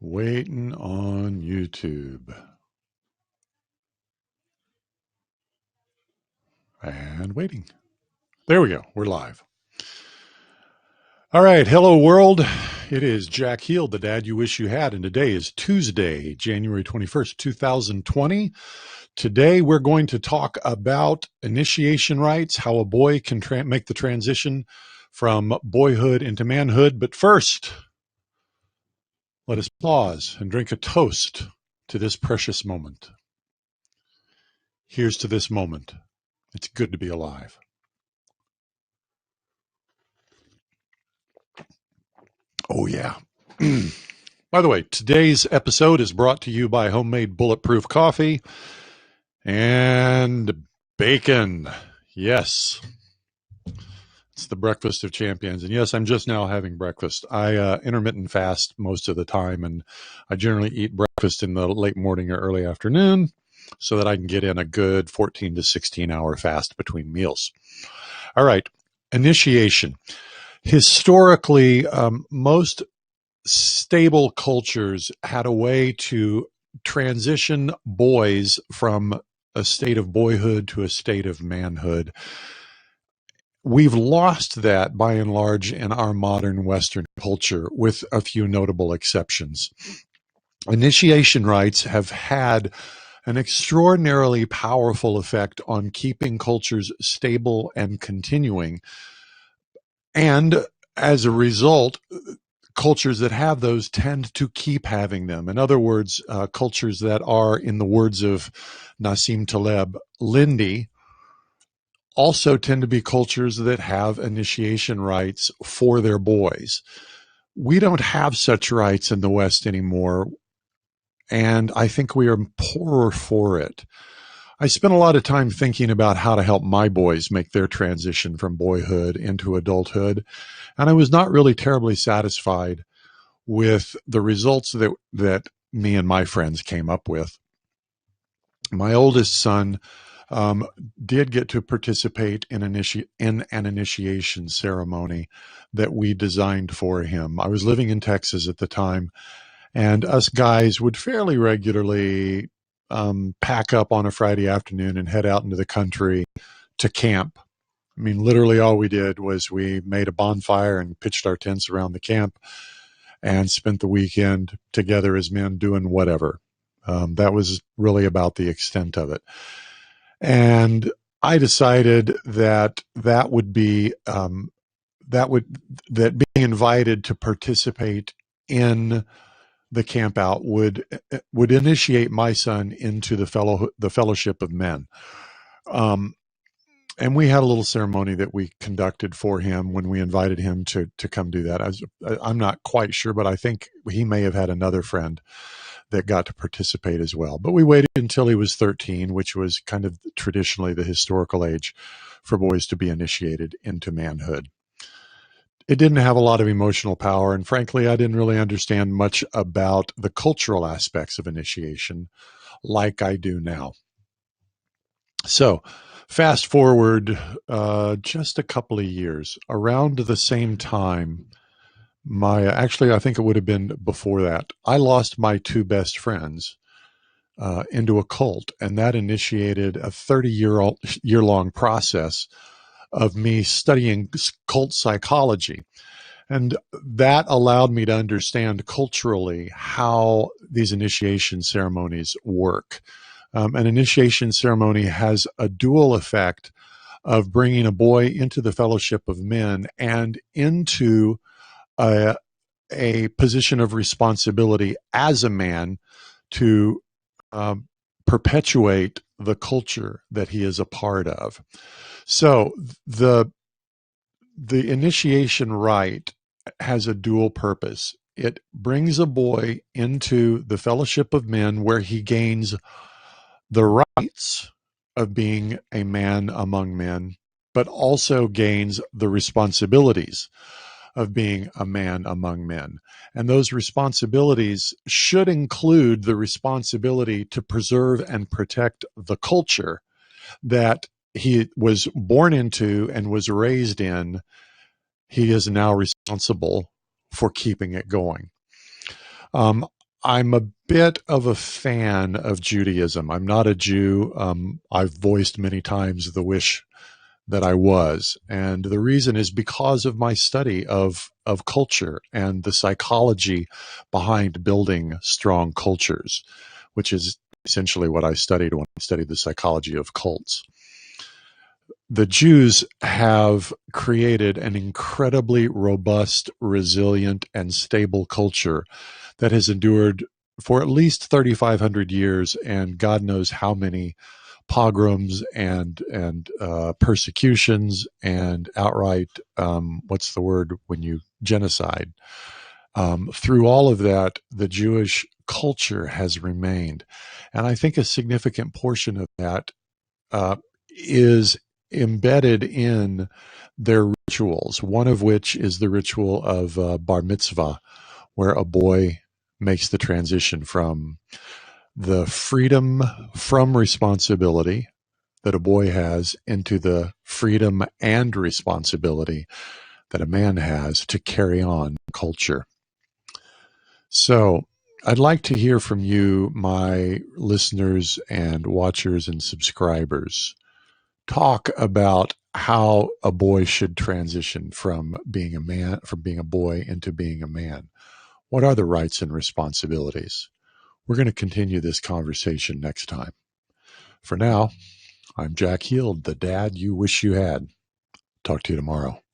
Waiting on YouTube. And waiting. There we go. We're live. All right. Hello, world. It is Jack Heald, the dad you wish you had. And today is Tuesday, January 21st, 2020. Today, we're going to talk about initiation rites, how a boy can make the transition from boyhood into manhood. But first, let us pause and drink a toast to this precious moment. Here's to this moment. It's good to be alive. Oh, yeah. By the way, today's episode is brought to you by Homemade Bulletproof Coffee and bacon. Yes. It's the breakfast of champions. And yes, I'm just now having breakfast. I intermittent fast most of the time, and I generally eat breakfast in the late morning or early afternoon so that I can get in a good 14 to 16 hour fast between meals. All right. Initiation. Historically, most stable cultures had a way to transition boys from a state of boyhood to a state of manhood. We've lost that by and large in our modern Western culture, with a few notable exceptions. Initiation rites have had an extraordinarily powerful effect on keeping cultures stable and continuing. And as a result, cultures that have those tend to keep having them. In other words, cultures that are, in the words of Nassim Taleb, Lindy, also tend to be cultures that have initiation rites for their boys. We don't have such rites in the West anymore, and I think we are poorer for it. I spent a lot of time thinking about how to help my boys make their transition from boyhood into adulthood, and I was not really terribly satisfied with the results that me and my friends came up with. My oldest son did get to participate in an initiation ceremony that we designed for him. I was living in Texas at the time, and us guys would fairly regularly pack up on a Friday afternoon and head out into the country to camp. I mean, literally all we did was we made a bonfire and pitched our tents around the camp and spent the weekend together as men doing whatever. That was really about the extent of it. And I decided that being invited to participate in the camp out would initiate my son into the fellowship of men. And we had a little ceremony that we conducted for him when we invited him to come do that. I'm not quite sure, but I think he may have had another friend that got to participate as well. But we waited until he was 13, which was kind of traditionally the historical age for boys to be initiated into manhood. It didn't have a lot of emotional power, and frankly, I didn't really understand much about the cultural aspects of initiation like I do now. So, fast forward just a couple of years, around the same time, actually, I think it would have been before that, I lost my two best friends into a cult, and that initiated a 30-year-long process of me studying cult psychology. And that allowed me to understand culturally how these initiation ceremonies work. An initiation ceremony has a dual effect of bringing a boy into the fellowship of men and into a position of responsibility as a man to perpetuate the culture that he is a part of. So the initiation rite has a dual purpose. It brings a boy into the fellowship of men where he gains the rights of being a man among men, but also gains the responsibilities of being a man among men. And those responsibilities should include the responsibility to preserve and protect the culture that he was born into and was raised in. He is now responsible for keeping it going. I'm a bit of a fan of Judaism. I'm not a Jew. I've voiced many times the wish that I was. And the reason is because of my study of culture and the psychology behind building strong cultures, which is essentially what I studied when I studied the psychology of cults. The Jews have created an incredibly robust, resilient, and stable culture that has endured for at least 3,500 years, and God knows how many pogroms and persecutions and outright what's the word when you genocide. Through all of that, the Jewish culture has remained, and I think a significant portion of that is embedded in their rituals. One of which is the ritual of bar mitzvah, where a boy makes the transition from the freedom from responsibility that a boy has into the freedom and responsibility that a man has to carry on culture. So I'd like to hear from you, my listeners and watchers and subscribers. Talk about how a boy should transition from being a man, from being a boy into being a man. What are the rights and responsibilities? We're going to continue this conversation next time. For now, I'm Jack Heald, the dad you wish you had. Talk to you tomorrow.